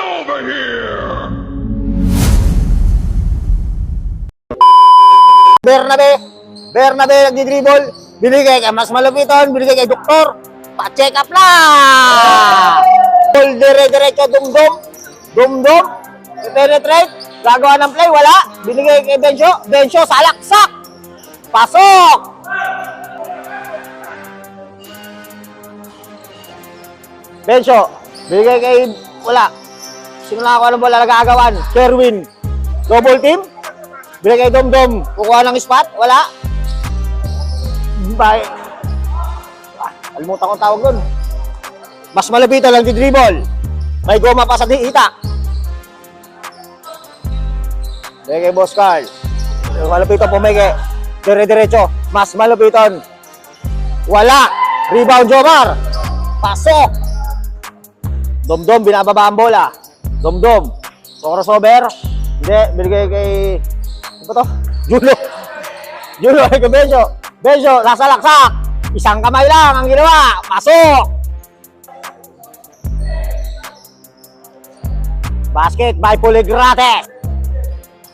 over here! Bernabe nagdi-dribble, binigay kay mas malupiton, binigay kay Doktor, pa-check up na! Ball dire-diretso, dumdum, penetrate, gagawa ng play, wala, binigay kay Bencio, salaksak, pasok! Bencio, binigay kay, wala, sino nakakuha ng bola, nag-aagawan, Kerwin, double team, binigay kay Domdom, kukuha ng spot, wala. Bye. Alimutan kong tawag doon. Mas malapitan lang di-dribble. May goma pa sa hita. Binigay kay Boss Carl. Malapitan pumigay. Dire-diretso. Mas malapitan. Wala. Rebound Jomar. Pasok. Domdom, binababa ang bola. Domdom. Crossover. Hindi, binigay kay... Ano to? Julo ay kay Bencio, sasalaksak. Isang kamay lang ang ginawa. Pasok. Basket by Poligrate.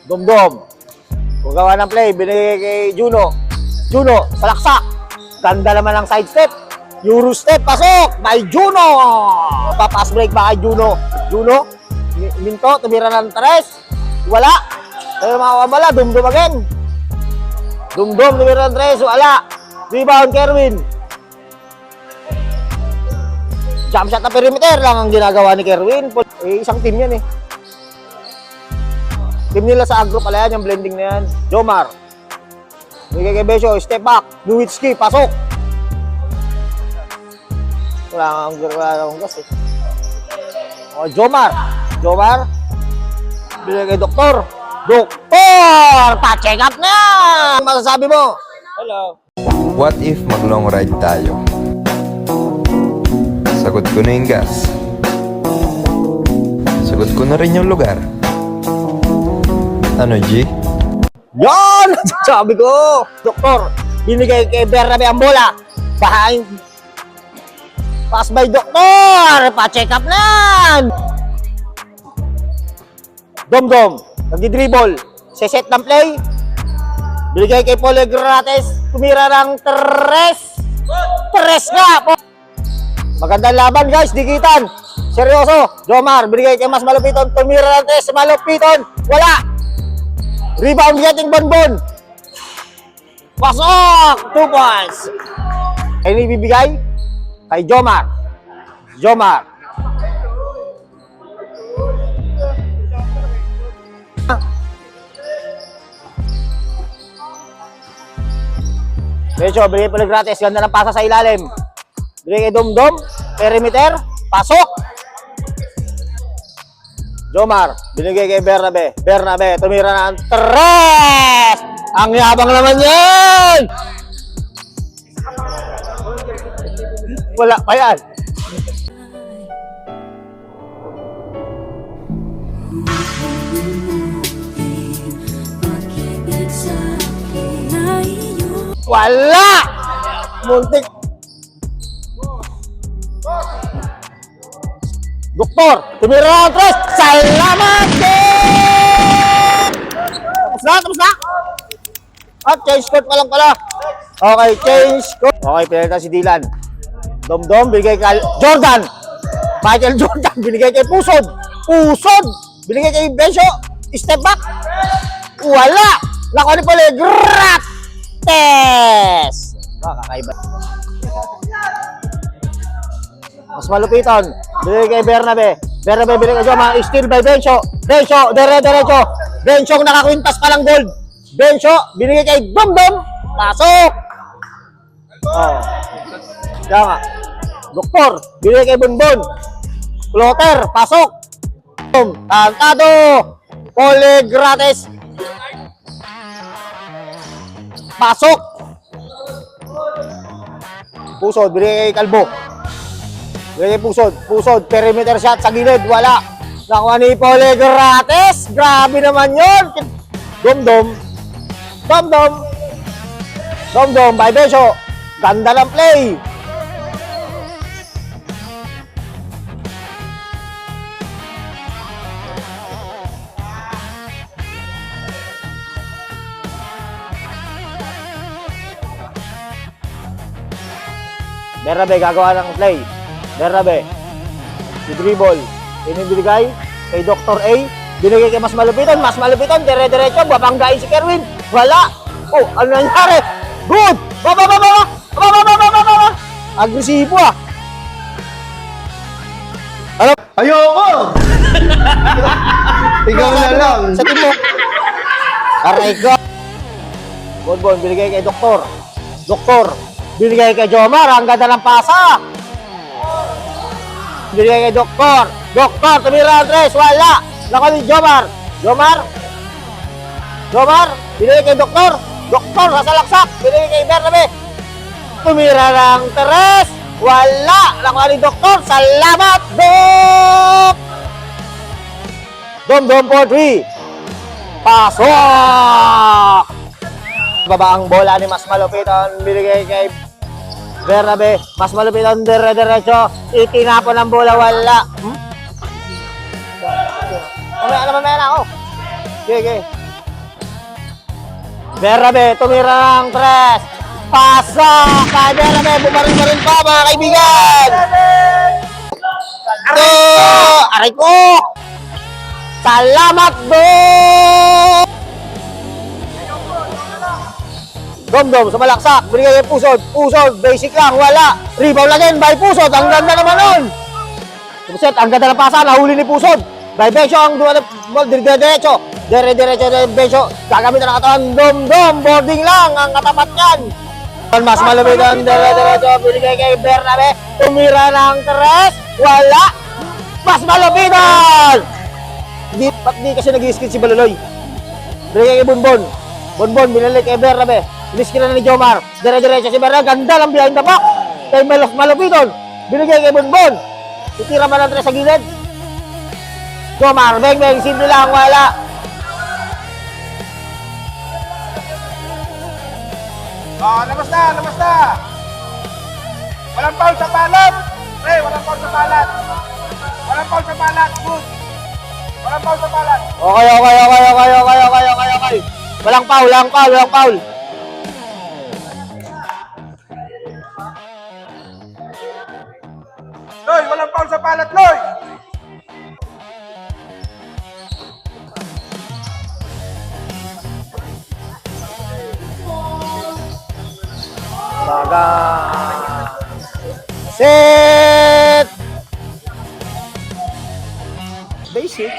Domdom. Kugawa ng play, binigay kay Juno, salaksak. Ganda naman ang side step. Euro step, pasok by Juno. Papas break ba kay Juno? Minto, tumira ng 3. Wala. Tayo makakabala, Dumdum again. Dumdum, tumira ng 3, wala. Rebound, Kerwin. Jump shot na perimeter lang ang ginagawa ni Kerwin. Isang team yan eh. Team nila sa agro pala yan, yung blending na yan. Jomar. Bigay kay Besio, step back. Nowitzki, pasok. Wala akong gas eh. O, Jomar. Bigay kay Doktor, pa-check up na! Masasabi mo? Hello. What if mag-long ride tayo? Sagot ko na yung gas. Sagot ko na rin yung lugar. Ano, G? Yan! Sabi ko! Doktor, binigay kay Bernabe ang bola. Behind. Pass by Doktor! Pa-check up na! Domdom, nagdi-dribble. Set ng play. Binigay kay Poligrates. Tumira ng 3 nga po. Magandang laban guys, dikitan. Seryoso. Jomar, binigay kay mas malupiton. Tumira ng 3, malupiton. Wala. Rebound getting Bonbon. Pasok! 2 points. Ay ibibigay kay Jomar. Bencio, binigay Poligrates. Ganda ng pasa sa ilalim. Binigay kay Domdom. Perimeter. Pasok. Jomar, binigay kay Bernabe. Tumira ng 3! Ang yabang naman yan! Wala pa yan. Wala! Muntik. Doktor, tumira ng 3. Salamat din! Tapos na. At change court pa lang pala. Okay, change court. Okay, pinalitan si Dylan. Domdom, binigay kay Jordan. Michael Jordan, binigay kay Pusod. Binigay kay Bencio. Step back. Wala! Nakuha ni Poligrates. Kakaiba. Mas malupiton. Binigay kay Bernabe, binigay kay Joma. Steal by Bencio, dire-diretso. Bencio nakakwintas pa lang gold. Bencio, binigay kay Domdom. Pasok! Oh. Kaya nga. Doktor, binigay kay Bonbon. Floater, pasok. Tantado. Poligrates. Pasok. Pusod, binigay kay Kalbo. Binigay Pusod, perimeter shot sa gilid, wala. Nakuha ni Poligrates. Grabe naman yun. Domdom by Bencio. Ganda ng play. Bernabe gagawa ng play. Bernabe. Si dribble. Binibigay kay Dr. A. Binigay kay mas malupitan. Mas malupitan. Dire-diretso. Babanggain si Kerwin. Wala. Oh, ano nangyari? Good! Baba! Agresibo ah. Ano? Ayoko! Ikaw na lang. Sa team mo. Aray ko. Bonbon, binigay kay Doktor. Doktor, binigay kay Jomar. Ang ganda ng pasa. Binigay kay Doktor. Doktor, tumira ang tres. Wala. Lako ni Jomar. Jomar, binigay kay Doktor. Doktor, sasalaksak. Binigay kay Bernabe. Tumira ng tres. Wala. Lako ni Doktor. Salamat, Dok! Dom for 3. Pasok! Baba ang bola ni Mas Malupiton. Binigay kay Bernabe. Mas Malupiton, dire-diretso. Itinapon ang bola. Wala. Mamaya na ako. Sige. Bernabe, tumira ng tres. Pasok! Kay Bernabe, bumarin pa mga kaibigan! Aray ko! Salamat, Dom! Dom, sumalaksak. Binigay kay Pusod, basic lang, wala. Rebound lang din by Pusod. Ang ganda naman nun. Set, ang ganda ng pasa, nahuli ni Pusod. By Bencho, ang duwa ng ball, dire-diretso. Bencho, gagamit na ng katawan. Dom, boarding lang ang katapat niyan. Mas malupitan, dire-diretso. Binigay kay Bernabe. Tumira ng tres, wala. Mas malupitan! Ba't di kasi nag-i-skid si Baloloy? Binigay kay Bonbon, binalik kay Bernabe. Biniskin na ni Jomar. Dire-diretso si Bernabe. Ganda lang behind the back. Kay Malupiton. Binigay kay Bonbon. Titira man ang tres sa gilid. Jomar, beng, simple lang, wala. Labas na! Walang foul sa balat! Walang foul sa balat! Good! Walang foul sa balat! Okay. Walang foul. Loy, walang foul sa balat, Loy! Baga. Set! Basic.